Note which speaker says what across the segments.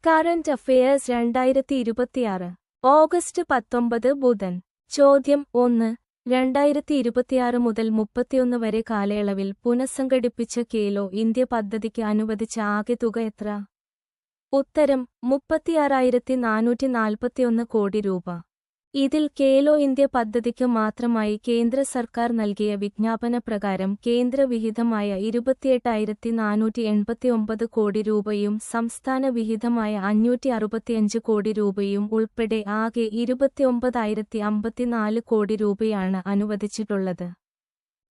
Speaker 1: Current affairs 2026 August 19 ബുധൻ. ചോദ്യം 1. 2026 മുതൽ 31 വരെ കാലയളവിൽ പുനഃസംഘടിപ്പിച്ച ഖേലോ ഇന്ത്യ പദ്ധതിക്ക് അനുവദിച്ച ആകെ തുക എത്ര? ഉത്തരം 36,441 കോടി രൂപ. ഇതിൽ ഖേലോ ഇന്ത്യ പദ്ധതിക്ക് മാത്രമായി കേന്ദ്ര സർക്കാർ നൽകിയ വിജ്ഞാപന പ്രകാരം കേന്ദ്ര വിഹിതമായ 28,489 കോടി രൂപയും സംസ്ഥാന വിഹിതമായ 565 കോടി രൂപയും ഉൾപ്പെടെ ആകെ 29,054 കോടി രൂപയാണ് അനുവദിച്ചിട്ടുള്ളത്.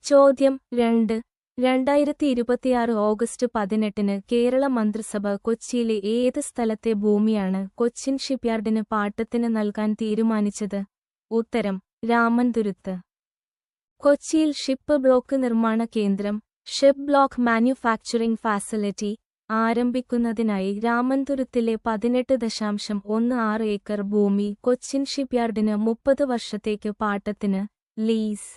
Speaker 1: ചോദ്യം 2. 2026 ഓഗസ്റ്റ് 18 കേരള മന്ത്രിസഭ കൊച്ചിയിലെ ഏത് സ്ഥലത്തെ ഭൂമിയാണ് കൊച്ചിൻ ഷിപ്പ്യാർഡിന് പാട്ടത്തിന് നൽകാൻ തീരുമാനിച്ചത്? ഉത്തരം രാമൻതുരുത്ത്. കൊച്ചിയിൽ ഷിപ്പ് ബ്ലോക്ക് നിർമ്മാണ കേന്ദ്രം ഷിപ്പ് ബ്ലോക്ക് മാനുഫാക്ചറിംഗ് ഫാസിലിറ്റി ആരംഭിക്കുന്നതിനായി രാമൻതുരുത്തിലെ 18.16 ഏക്കർ ഭൂമി കൊച്ചിൻ ഷിപ്പ്യാർഡിന് 30 വർഷത്തേക്ക് പാട്ടത്തിന് ലീസ്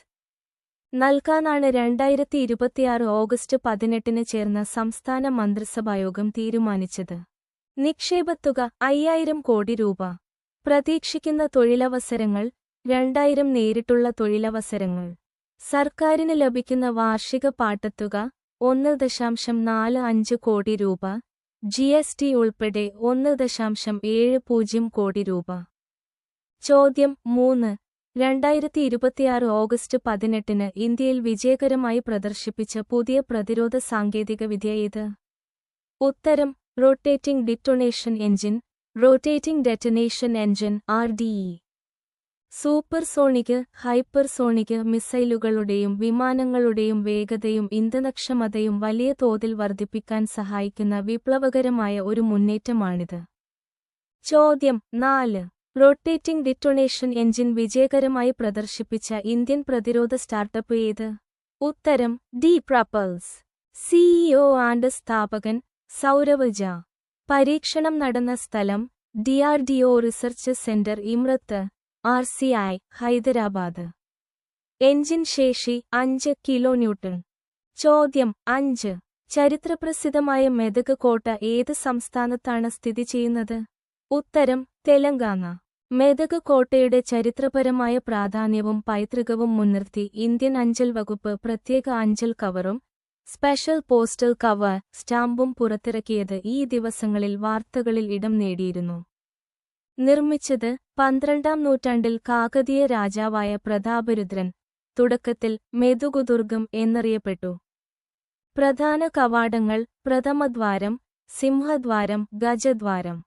Speaker 1: നൽകാനാണ് 2026 ഓഗസ്റ്റ് 18 ചേർന്ന സംസ്ഥാന മന്ത്രിസഭായോഗം തീരുമാനിച്ചത്. നിക്ഷേപത്തുക 5,000 കോടി രൂപ. പ്രതീക്ഷിക്കുന്ന തൊഴിലവസരങ്ങൾ 2,000 നേരിട്ടുള്ള തൊഴിലവസരങ്ങൾ. സർക്കാരിന് ലഭിക്കുന്ന വാർഷിക പാട്ടത്തുക 1.45 കോടി രൂപ. GST ഉൾപ്പെടെ 1.70 കോടി രൂപ. ചോദ്യം 3. 2026 ഓഗസ്റ്റ് 18 ഇന്ത്യയിൽ വിജയകരമായി പ്രദർശിപ്പിച്ച പുതിയ പ്രതിരോധ സാങ്കേതികവിദ്യ ഏത്? ഉത്തരം rotating detonation engine rotating detonation engine RDE. Supersonic hypersonic മിസൈലുകളുടെയും വിമാനങ്ങളുടെയും വേഗതയും ഇന്ധനക്ഷമതയും വലിയ തോതിൽ വർദ്ധിപ്പിക്കാൻ സഹായിക്കുന്ന വിപ്ലവകരമായ ഒരു മുന്നേറ്റമാണിത്. ചോദ്യം 4. റൊട്ടേറ്റിംഗ് ഡിറ്റൊണേഷൻ എഞ്ചിൻ വിജയകരമായി പ്രദർശിപ്പിച്ച ഇന്ത്യൻ പ്രതിരോധ സ്റ്റാർട്ടപ്പ് ഏത്? ഉത്തരം D-Propulse. CEO ആൻഡ് സ്ഥാപകൻ സൗരവ് ജ. പരീക്ഷണം നടന്ന സ്ഥലം DRDO research centre Imarat RCI Hyderabad. Engine ശേഷി 5 കിലോന്യൂട്ടൺ. ചോദ്യം 5. ചരിത്രപ്രസിദ്ധമായ മെദക് കോട്ട ഏത് സംസ്ഥാനത്താണ് സ്ഥിതി ചെയ്യുന്നത്? ഉത്തരം തെലങ്കാന. മെദക് കോട്ടയുടെ ചരിത്രപരമായ പ്രാധാന്യവും പൈതൃകവും മുൻനിർത്തി ഇന്ത്യൻ അഞ്ചൽ വകുപ്പ് പ്രത്യേക അഞ്ചൽ കവറും സ്പെഷ്യൽ പോസ്റ്റൽ കവർ സ്റ്റാമ്പും പുറത്തിറക്കിയത് ഈ ദിവസങ്ങളിൽ വാർത്തകളിൽ ഇടം നേടിയിരുന്നു. നിർമ്മിച്ചത് 12ാം നൂറ്റാണ്ടിൽ കാകതീയ രാജാവായ പ്രതാപരുദ്രൻ. തുടക്കത്തിൽ മെദുകുദുർഗം എന്നറിയപ്പെട്ടു. പ്രധാന കവാടങ്ങൾ പ്രഥമദ്വാരം, സിംഹദ്വാരം, ഗജദ്വാരം.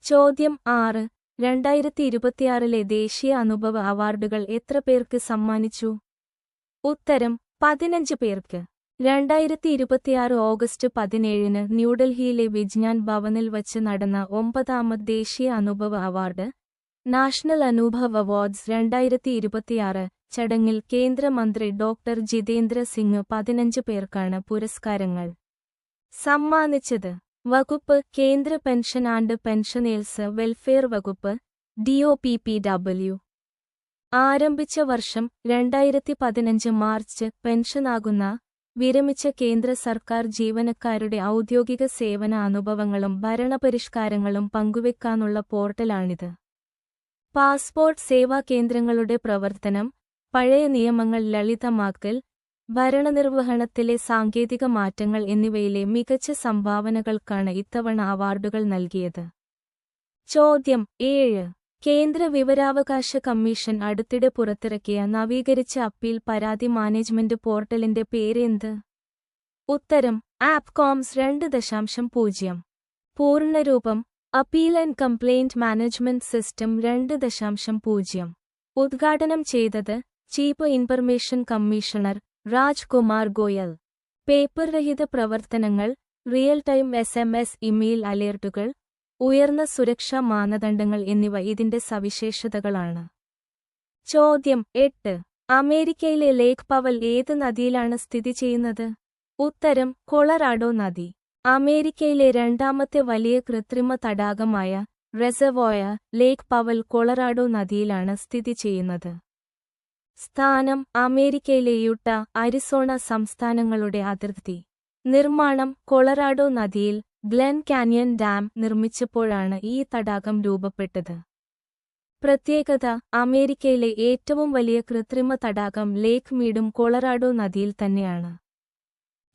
Speaker 1: ചോദ്യം 6. 2026 ദേശീയ അനുഭവ അവാർഡുകൾ എത്ര പേർക്ക് സമ്മാനിച്ചു? ഉത്തരം 15 പേർക്ക്. 2026 ഓഗസ്റ്റ് 17 ന്യൂഡൽഹിയിലെ വിജ്ഞാൻ ഭവനിൽ വച്ച് നടന്ന 9ാമത് ദേശീയ അനുഭവ അവാർഡ് നാഷണൽ അനുഭവ് അവാർഡ്സ് 2026 ചടങ്ങിൽ കേന്ദ്രമന്ത്രി ഡോക്ടർ ജിതേന്ദ്ര സിംഗ് 15 പേർക്കാണ് പുരസ്കാരങ്ങൾ സമ്മാനിച്ചത്. വകുപ്പ് കേന്ദ്ര പെൻഷൻ ആൻഡ് പെൻഷനേഴ്സ് വെൽഫെയർ വകുപ്പ് DOPPW. ആരംഭിച്ച വർഷം 2015 മാർച്ച്. പെൻഷനാകുന്ന വിരമിച്ച കേന്ദ്ര സർക്കാർ ജീവനക്കാരുടെ ഔദ്യോഗിക സേവന അനുഭവങ്ങളും ഭരണപരിഷ്കാരങ്ങളും പങ്കുവെക്കാനുള്ള പോർട്ടലാണിത്. പാസ്പോർട്ട് സേവാ കേന്ദ്രങ്ങളുടെ പ്രവർത്തനം, പഴയ നിയമങ്ങൾ ലളിതമാക്കൽ, ഭരണനിർവഹണത്തിലെ സാങ്കേതിക മാറ്റങ്ങൾ എന്നിവയിലെ മികച്ച സംഭാവനകൾക്കാണ് ഇത്തവണ അവാർഡുകൾ നൽകിയത്. ചോദ്യം 7. കേന്ദ്ര വിവരാവകാശ കമ്മീഷൻ അടുത്തിടെ പുറത്തിറക്കിയ നവീകരിച്ച അപ്പീൽ പരാതി മാനേജ്മെന്റ് പോർട്ടലിന്റെ പേരെന്ത്? ഉത്തരം ആപ്കോംസ് 2.0. പൂർണ്ണരൂപം appeal and complaint management system 2.0. ഉദ്ഘാടനം ചെയ്തത് chief information commissioner Raj Kumar Goyal. Paper രഹിത പ്രവർത്തനങ്ങൾ, റിയൽ ടൈം SMS ഇമെയിൽ അലേർട്ടുകൾ, ഉയർന്ന സുരക്ഷാ മാനദണ്ഡങ്ങൾ എന്നിവ ഇതിന്റെ സവിശേഷതകളാണ്. ചോദ്യം 8. അമേരിക്കയിലെ ലേക്ക് പവൽ ഏത് നദിയിലാണ് സ്ഥിതി ചെയ്യുന്നത്? ഉത്തരം കൊളറാഡോ നദി. അമേരിക്കയിലെ രണ്ടാമത്തെ വലിയ കൃത്രിമ തടാകമായ റെസർവോയർ ലേക്ക് പവൽ കൊളറാഡോ നദിയിലാണ് സ്ഥിതി ചെയ്യുന്നത്. സ്ഥാനം അമേരിക്കയിലെ യൂട്ട, അരിസോണ സംസ്ഥാനങ്ങളുടെ അതിർത്തി. നിർമ്മാണം കൊളറാഡോ നദിയിൽ ഗ്ലെൻ കാനിയൻ ഡാം നിർമ്മിച്ചപ്പോഴാണ് ഈ തടാകം രൂപപ്പെട്ടത്. പ്രത്യേകത: അമേരിക്കയിലെ ഏറ്റവും വലിയ കൃത്രിമ തടാകം ലേക്ക് മീഡും കൊളറാഡോ നദിയിൽ തന്നെയാണ്.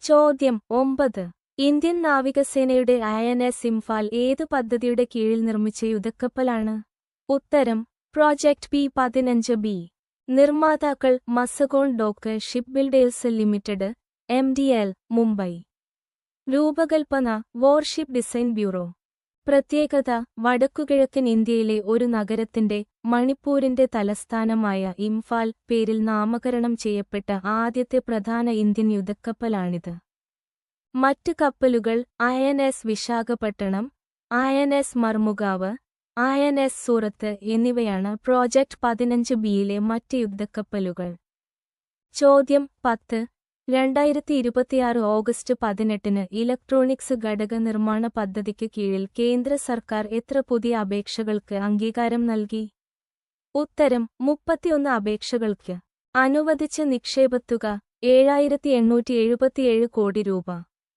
Speaker 1: ചോദ്യം 9. ഇന്ത്യൻ നാവികസേനയുടെ INS ഇംഫാൽ ഏത് പദ്ധതിയുടെ കീഴിൽ നിർമ്മിച്ച യുദ്ധക്കപ്പലാണ്? ഉത്തരം: പ്രോജക്ട് P-15B. നിർമ്മാതാക്കൾ Mazagon dock shipbuilders limited, MDL, Mumbai. രൂപകൽപ്പന: വാർഷിപ്പ് ഡിസൈൻ ബ്യൂറോ. പ്രത്യേകത: വടക്കുകിഴക്കൻ ഇന്ത്യയിലെ ഒരു നഗരത്തിന്റെ, മണിപ്പൂരിന്റെ തലസ്ഥാനമായ ഇംഫാൽ പേരിൽ നാമകരണം ചെയ്യപ്പെട്ട ആദ്യത്തെ പ്രധാന ഇന്ത്യൻ യുദ്ധക്കപ്പലാണിത്. മറ്റ് കപ്പലുകൾ INS വിശാഖപട്ടണം, INS മർമുഗാവ്, INS സൂറത്ത് എന്നിവയാണ് പ്രോജക്ട് 15Bയിലെ മറ്റ് യുദ്ധക്കപ്പലുകൾ. ചോദ്യം 10. 2026 ഓഗസ്റ്റ് 18-ന് ഇലക്ട്രോണിക്സ് ഘടക നിർമ്മാണ പദ്ധതിക്ക് കീഴിൽ കേന്ദ്ര സർക്കാർ എത്ര പുതിയ അപേക്ഷകൾക്ക് അംഗീകാരം നൽകി? ഉത്തരം: 31 അപേക്ഷകൾക്ക്. അനുവദിച്ച നിക്ഷേപത്തുക 7,877 കോടി രൂപ.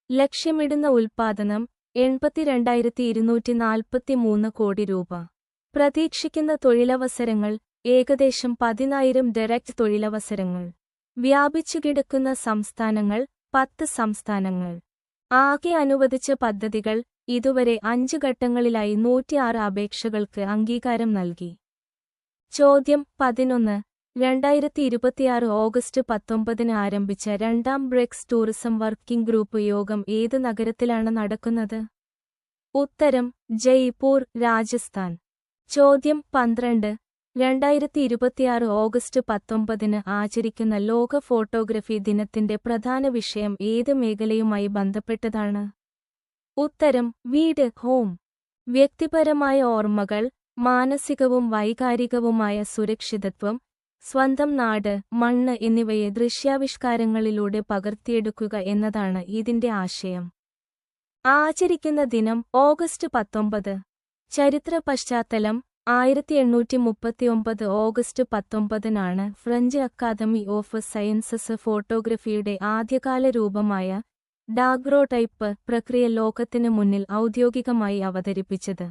Speaker 1: ലക്ഷ്യമിടുന്ന ഉൽപ്പാദനം 82,243 കോടി രൂപ. പ്രതീക്ഷിക്കുന്ന തൊഴിലവസരങ്ങൾ ഏകദേശം 10,000 ഡയറക്റ്റ് തൊഴിലവസരങ്ങൾ. വ്യാപിച്ചുകിടക്കുന്ന സംസ്ഥാനങ്ങൾ 10 സംസ്ഥാനങ്ങൾ. ആകെ അനുവദിച്ച പദ്ധതികൾ ഇതുവരെ 5 ഘട്ടങ്ങളിലായി 106 അപേക്ഷകൾക്ക് അംഗീകാരം നൽകി. ചോദ്യം 11. 2026 ഓഗസ്റ്റ് 19-ന് ആരംഭിച്ച രണ്ടാം ബ്രിക്സ് ടൂറിസം വർക്കിംഗ് ഗ്രൂപ്പ് യോഗം ഏത് നഗരത്തിലാണ് നടക്കുന്നത്? ഉത്തരം: ജയ്പൂർ, രാജസ്ഥാൻ. ചോദ്യം 12. 2026 ഓഗസ്റ്റ് 19-ന് ആചരിക്കുന്ന ലോക ഫോട്ടോഗ്രഫി ദിനത്തിന്റെ പ്രധാന വിഷയം ഏത് മേഖലയുമായി ബന്ധപ്പെട്ടതാണ്? ഉത്തരം: വീട്, ഹോം. വ്യക്തിപരമായ ഓർമ്മകൾ, മാനസികവും വൈകാരികവുമായ സുരക്ഷിതത്വം, സ്വന്തം നാട്, മണ്ണ് എന്നിവയെ ദൃശ്യാവിഷ്കാരങ്ങളിലൂടെ പകർത്തിയെടുക്കുക എന്നതാണ് ഇതിന്റെ ആശയം. ആചരിക്കുന്ന ദിനം ഓഗസ്റ്റ് 19. ചരിത്ര പശ്ചാത്തലം: 1839 ഓഗസ്റ്റ് 19-നാണ് ഫ്രഞ്ച് അക്കാദമി ഓഫ് സയൻസസ് ഫോട്ടോഗ്രഫിയുടെ ആദ്യകാല രൂപമായ ഡാഗ്രോടൈപ്പ് പ്രക്രിയ ലോകത്തിന് മുന്നിൽ ഔദ്യോഗികമായി അവതരിപ്പിച്ചത്.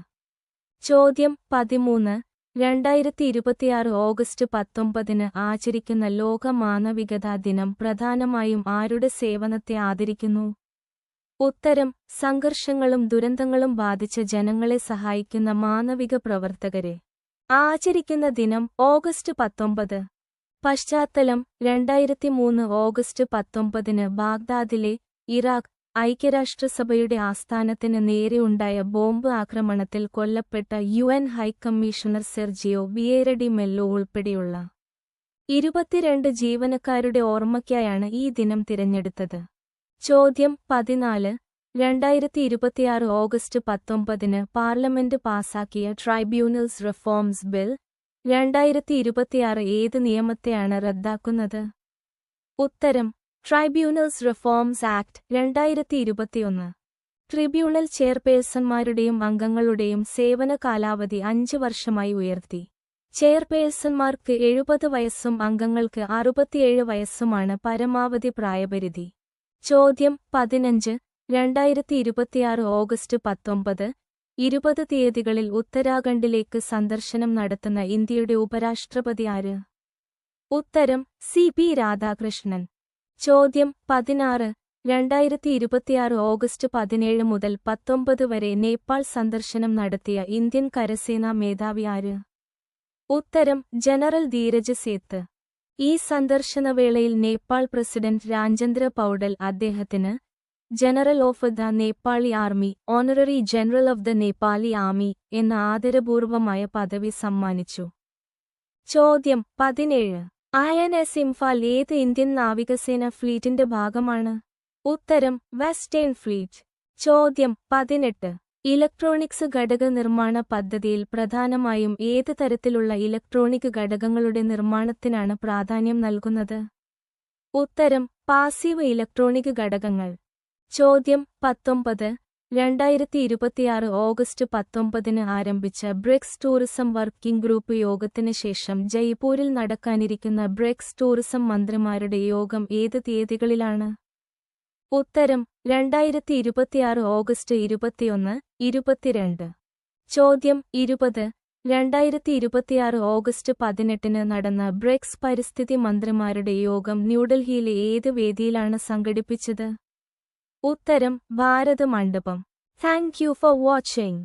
Speaker 1: ചോദ്യം 13. 2026 ഓഗസ്റ്റ് 19-ന് ആചരിക്കുന്ന ലോക മാനവികതാ ദിനം പ്രധാനമായും ആരുടെ സേവനത്തെ ആദരിക്കുന്നു? ഉത്തരം: സംഘർഷങ്ങളും ദുരന്തങ്ങളും ബാധിച്ച ജനങ്ങളെ സഹായിക്കുന്ന മാനവിക പ്രവർത്തകരെ. ആചരിക്കുന്ന ദിനം ഓഗസ്റ്റ് 19. പശ്ചാത്തലം: 2003 ഓഗസ്റ്റ് 19-ന് ബാഗ്ദാദിലെ, ഇറാഖ്, ഐക്യരാഷ്ട്രസഭയുടെ ആസ്ഥാനത്തിന് നേരെയുണ്ടായ ബോംബ് ആക്രമണത്തിൽ കൊല്ലപ്പെട്ട UN high commissioner Sergio Vieira D Mello ഉൾപ്പെടെയുള്ള 22 ജീവനക്കാരുടെ ഓർമ്മയ്ക്കായാണ് ഈ ദിനം തിരഞ്ഞെടുത്തത്. ചോദ്യം 14. 2026 ഓഗസ്റ്റ് 19-ന് പാർലമെന്റ് പാസാക്കിയ ട്രൈബ്യൂണൽസ് റിഫോംസ് ബിൽ 2026 ഏത് നിയമത്തെയാണ് റദ്ദാക്കുന്നത്? ഉത്തരം: ട്രൈബ്യൂണൽസ് റിഫോംസ് ആക്ട് 2021. ട്രിബ്യൂണൽ ചെയർപേഴ്സൺമാരുടെയും അംഗങ്ങളുടെയും സേവന കാലാവധി 5 വർഷമായി ഉയർത്തി. ചെയർപേഴ്സൺമാർക്ക് 70 വയസ്സും അംഗങ്ങൾക്ക് 67 വയസ്സുമാണ് പരമാവധി പ്രായപരിധി. ചോദ്യം 15. 2026 ഓഗസ്റ്റ് 19, 20 തീയതികളിൽ ഉത്തരാഖണ്ഡിലേക്ക് സന്ദർശനം നടത്തുന്ന ഇന്ത്യയുടെ ഉപരാഷ്ട്രപതി ആര്? ഉത്തരം: CP രാധാകൃഷ്ണൻ. ചോദ്യം 16. 2026 ഓഗസ്റ്റ് 17 മുതൽ 19 വരെ നേപ്പാൾ സന്ദർശനം നടത്തിയ ഇന്ത്യൻ കരസേനാ മേധാവി ആര്? ഉത്തരം: ജനറൽ ധീരജ് സേത്ത്. ഈ സന്ദർശനവേളയിൽ നേപ്പാൾ പ്രസിഡന്റ് രാജേന്ദ്ര പൗഡൽ അദ്ദേഹത്തിന് general of the Nepali army, honorary general of the Nepali army എന്ന ആദരപൂർവമായ പദവി സമ്മാനിച്ചു. ചോദ്യം 17. INS ഇംഫാൽ ഏത് ഇന്ത്യൻ നാവികസേന ഫ്ലീറ്റിന്റെ ഭാഗമാണ്? ഉത്തരം: വെസ്റ്റേൺ ഫ്ലീറ്റ്. ചോദ്യം 18. ഇലക്ട്രോണിക്സ് ഘടക നിർമ്മാണ പദ്ധതിയിൽ പ്രധാനമായും ഏത് തരത്തിലുള്ള ഇലക്ട്രോണിക് ഘടകങ്ങളുടെ നിർമ്മാണത്തിനാണ് പ്രാധാന്യം നൽകുന്നത്? ഉത്തരം: പാസീവ് ഇലക്ട്രോണിക് ഘടകങ്ങൾ. ചോദ്യം 19. 2026 ഓഗസ്റ്റ് 19-ന് ആരംഭിച്ച ബ്രിക്സ് ടൂറിസം വർക്കിംഗ് ഗ്രൂപ്പ് യോഗത്തിന് ശേഷം ജയ്പൂരിൽ നടക്കാനിരിക്കുന്ന ബ്രിക്സ് ടൂറിസം മന്ത്രിമാരുടെ യോഗം ഏത് തീയതികളിലാണ്? ഉത്തരം: 2026 ഓഗസ്റ്റ് 21, 22. ചോദ്യം 20. 2026 ഓഗസ്റ്റ് 18 നടന്ന ബ്രിക്സ് പരിസ്ഥിതി മന്ത്രിമാരുടെ യോഗം ന്യൂഡൽഹിയിലെ ഏത് വേദിയിലാണ് സംഘടിപ്പിച്ചത്? ഉത്തരം: ഭാരത് മണ്ഡപം. Thank you for watching.